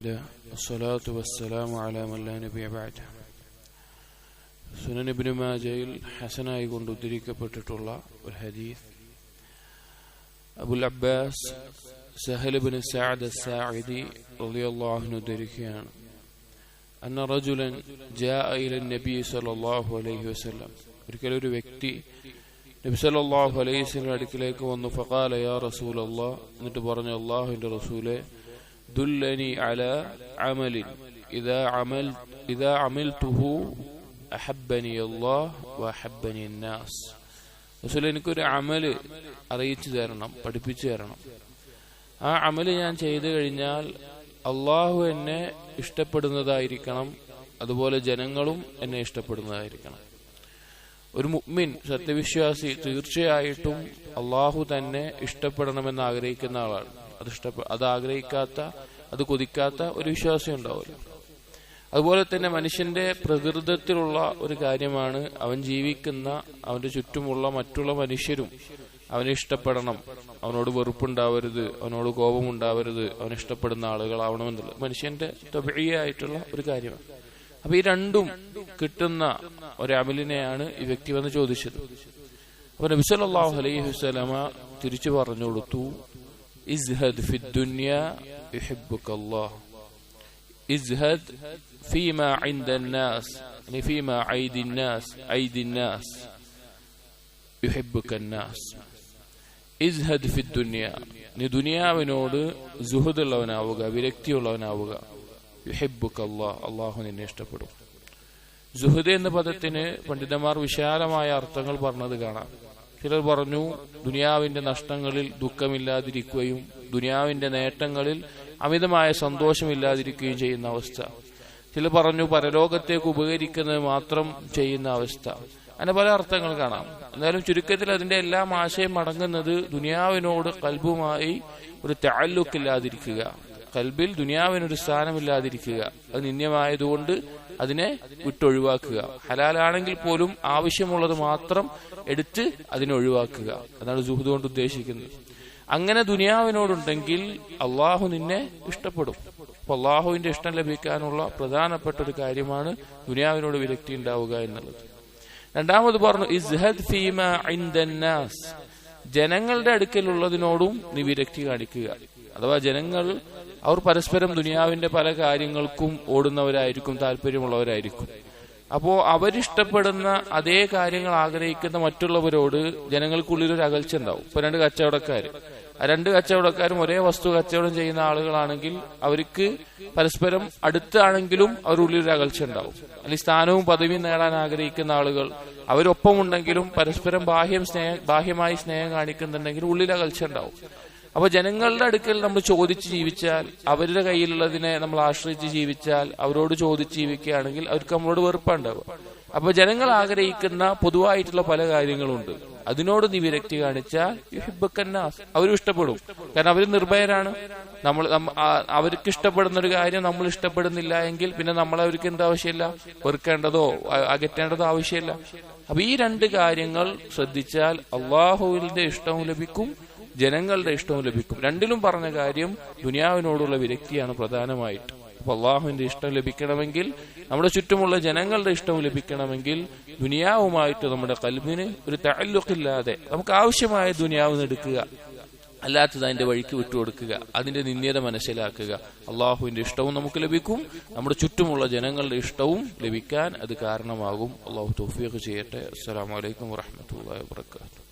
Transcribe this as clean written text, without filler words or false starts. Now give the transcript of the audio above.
الصلاة والسلام على من لا نبي بعده. സുനൻ ഇബ്നു മാജയിൽ ഹസനായി കൊണ്ട് ഉദ്ധരിക്കപ്പെട്ടിട്ടുള്ള ഒരു ഹദീസ് അബുൽ അബ്ബാസ് സഹൽ ഇബ്നു സഅദ് അസ്സാഇദി റളിയല്ലാഹു അൻഹു ഉദ്ധരിക്കുകയാണ്. അന്ന റജുലൻ ജാഅ ഇല നബി സല്ലല്ലാഹു അലൈഹി വസല്ലം, ഒരിക്കൽ ഒരു വ്യക്തി നബി സല്ലല്ലാഹു അലൈഹി വസല്ലം അടുക്കലേക്ക് വന്നു. ഫഖാല യാ റസൂലല്ലാഹ്, എന്നിട്ട് പറഞ്ഞു, അല്ലാഹുവിന്റെ റസൂലേ, ദുല്ലനി അലാ അമലിൻ ഇദാ അമിൽതുഹു അഹബ്ബനി അല്ലാഹ് വഅഹബ്ബനി അന്നാസ്. റസൂലേ, എനിക്കൊരു അമല് അറിയിച്ചു തരണം, പഠിപ്പിച്ചു തരണം. ആ അമല് ഞാൻ ചെയ്തു കഴിഞ്ഞാൽ അള്ളാഹു എന്നെ ഇഷ്ടപ്പെടുന്നതായിരിക്കണം, അതുപോലെ ജനങ്ങളും എന്നെ ഇഷ്ടപ്പെടുന്നതായിരിക്കണം. ഒരു മുഅ്മിൻ, സത്യവിശ്വാസി, തീർച്ചയായിട്ടും അള്ളാഹു തന്നെ ഇഷ്ടപ്പെടണമെന്ന് ആഗ്രഹിക്കുന്ന ആളാണ്. അത് ആഗ്രഹിക്കാത്ത, അത് കൊതിക്കാത്ത ഒരു വിശ്വാസം ഉണ്ടാവില്ല. അതുപോലെ തന്നെ മനുഷ്യന്റെ പ്രകൃതത്തിലുള്ള ഒരു കാര്യമാണ് അവൻ ജീവിക്കുന്ന, അവന്റെ ചുറ്റുമുള്ള മറ്റുള്ള മനുഷ്യരും അവനെ ഇഷ്ടപ്പെടണം, അവനോട് വെറുപ്പുണ്ടാവരുത്, അവനോട് കോപമുണ്ടാവരുത്, അവനെ ഇഷ്ടപ്പെടുന്ന ആളുകളാവണമെന്നുള്ളത് മനുഷ്യന്റെ തബഈയായിട്ടുള്ള ഒരു കാര്യമാണ്. അപ്പൊ ഈ രണ്ടും കിട്ടുന്ന ഒരു അമലിനെയാണ് ഈ വ്യക്തി വന്ന് ചോദിച്ചത്. അപ്പൊ നബി സല്ലല്ലാഹു അലൈഹി വസല്ലമ തിരിച്ചു പറഞ്ഞു കൊടുത്തു, ഇസ്ഹദ് ഫിദ് ദുനിയ യുഹിബ്ബുകല്ലാഹ്, ഇസ്ഹദ് ഫീമാ ഇൻദന്നാസ്, ഫീമാ ഐദിന്നാസ് യുഹിബ്ബുകന്നാസ്. ഇസ്ഹദ് ഫിദ് ദുനിയ, നീ ദുനിയാവിനോട് സുഹദുള്ളവനാവുക, വിരക്തിയുള്ളവനാവുക. യുഹിബ്ബുകല്ലാഹ്, അല്ലാഹു നിന്നെ ഇഷ്ടപ്പെടും. സുഹദ് എന്ന പദത്തിന് പണ്ഡിതന്മാർ വിശാലമായ അർത്ഥങ്ങൾ പറഞ്ഞത് കാണാം. ചിലർ പറഞ്ഞു, ദുനിയാവിന്റെ നഷ്ടങ്ങളിൽ ദുഃഖമില്ലാതിരിക്കുകയും ദുനിയാവിന്റെ നേട്ടങ്ങളിൽ അമിതമായ സന്തോഷമില്ലാതിരിക്കുകയും ചെയ്യുന്ന അവസ്ഥ. ചിലർ പറഞ്ഞു, പരലോകത്തേക്ക് ഉപകരിക്കുന്നത് മാത്രം ചെയ്യുന്ന അവസ്ഥ. അങ്ങനെ പല അർത്ഥങ്ങൾ കാണാം. എന്നാലും ചുരുക്കത്തിൽ അതിന്റെ എല്ലാം ആശയം അടങ്ങുന്നത് ദുനിയാവിനോട് കൽബുമായി ഒരു തഅല്ലുഖില്ലാതിരിക്കുക, കൽബിൽ ദുനിയാവിനൊരു സ്ഥാനമില്ലാതിരിക്കുക, അത് നിന്ദ്യമായതുകൊണ്ട് അതിനെ വിട്ടൊഴിവാക്കുക. ഹലാലാണെങ്കിൽ പോലും ആവശ്യമുള്ളത് മാത്രം എടുത്ത് അതിനെ ഒഴിവാക്കുക. അതാണ് സുഹദ് കൊണ്ട് ഉദ്ദേശിക്കുന്നത്. അങ്ങനെ ദുനിയാവിനോടുണ്ടെങ്കിൽ അള്ളാഹു നിന്നെ ഇഷ്ടപ്പെടും. അപ്പൊ അള്ളാഹുവിന്റെ ഇഷ്ടം ലഭിക്കാനുള്ള പ്രധാനപ്പെട്ട ഒരു കാര്യമാണ് ദുനിയാവിനോട് വിരക്തി ഉണ്ടാവുക എന്നുള്ളത്. രണ്ടാമത് പറഞ്ഞു, ഇസ്ഹദ് ഫീമാ ഇൻദന്നാസ്, ജനങ്ങളുടെ അടുക്കലുള്ളതിനോടും നീ വിരക്തി കാണിക്കുക. അഥവാ ജനങ്ങൾ അവർ പരസ്പരം ദുനിയാവിന്റെ പല കാര്യങ്ങൾക്കും ഓടുന്നവരായിരിക്കും, താല്പര്യമുള്ളവരായിരിക്കും. അപ്പോ അവരിഷ്ടപ്പെടുന്ന അതേ കാര്യങ്ങൾ ആഗ്രഹിക്കുന്ന മറ്റുള്ളവരോട് ജനങ്ങൾക്കുള്ളിലൊരു അകൽച്ച ഉണ്ടാവും. ഇപ്പൊ രണ്ട് കച്ചവടക്കാരും ഒരേ വസ്തു കച്ചവടം ചെയ്യുന്ന ആളുകളാണെങ്കിൽ അവർക്ക് പരസ്പരം അടുത്താണെങ്കിലും അവരുള്ളിലൊരു അകൽച്ച ഉണ്ടാവും. അല്ലെങ്കിൽ സ്ഥാനവും പദവിയും നേടാൻ ആഗ്രഹിക്കുന്ന ആളുകൾ അവരൊപ്പമുണ്ടെങ്കിലും പരസ്പരം ബാഹ്യമായി സ്നേഹം കാണിക്കുന്നുണ്ടെങ്കിൽ ഉള്ളിൽ അകൽച്ച ഉണ്ടാവും. അപ്പൊ ജനങ്ങളുടെ അടുക്കൽ നമ്മൾ ചോദിച്ച് ജീവിച്ചാൽ, അവരുടെ കയ്യിലുള്ളതിനെ നമ്മൾ ആശ്രയിച്ച് ജീവിച്ചാൽ, അവരോട് ചോദിച്ച് ജീവിക്കുകയാണെങ്കിൽ അവർക്ക് നമ്മളോട് വെറുപ്പുണ്ടാവുക. അപ്പൊ ജനങ്ങൾ ആഗ്രഹിക്കുന്ന പൊതുവായിട്ടുള്ള പല കാര്യങ്ങളുണ്ട്, അതിനോട് നീ വിരക്തി കാണിച്ചാൽ യുഹിബ്ബുകന്നാസ്, അവരും ഇഷ്ടപ്പെടും. കാരണം അവർ നിർഭയരാണ്. അവർക്ക് ഇഷ്ടപ്പെടുന്ന ഒരു കാര്യം നമ്മൾ ഇഷ്ടപ്പെടുന്നില്ല എങ്കിൽ പിന്നെ നമ്മളെ അവർക്ക് എന്താ ആവശ്യമില്ല, വെറുക്കേണ്ടതോ അകറ്റേണ്ടതോ ആവശ്യമില്ല. അപ്പൊ ഈ രണ്ട് കാര്യങ്ങൾ ശ്രദ്ധിച്ചാൽ അള്ളാഹുവിന്റെ ഇഷ്ടവും ലഭിക്കും, ജനങ്ങളുടെ ഇഷ്ടവും ലഭിക്കും. രണ്ടിലും പറഞ്ഞ കാര്യം ദുനിയാവിനോടുള്ള വിരക്തിയാണ് പ്രധാനമായിട്ട്. അപ്പൊ അള്ളാഹുവിന്റെ ഇഷ്ടം ലഭിക്കണമെങ്കിൽ, നമ്മുടെ ചുറ്റുമുള്ള ജനങ്ങളുടെ ഇഷ്ടവും ലഭിക്കണമെങ്കിൽ ദുനിയാവുമായിട്ട് നമ്മുടെ കൽബിന് ഒരു തഅല്ലുഖില്ലാതെ നമുക്ക് ആവശ്യമായ ദുനിയാവ് എടുക്കുക, അല്ലാത്തത് അതിന്റെ വഴിക്ക് വിട്ടുകൊടുക്കുക, അതിന്റെ നിന്ദ്യത മനസ്സിലാക്കുക. അള്ളാഹുവിന്റെ ഇഷ്ടവും നമുക്ക് ലഭിക്കും, നമ്മുടെ ചുറ്റുമുള്ള ജനങ്ങളുടെ ഇഷ്ടവും ലഭിക്കാൻ അത് കാരണമാകും. അള്ളാഹു തൗഫീഖ് ചെയ്യട്ടെ. അസ്സലാമു അലൈക്കും വറഹ്മത്തുള്ളാഹി വബറകാതുഹു.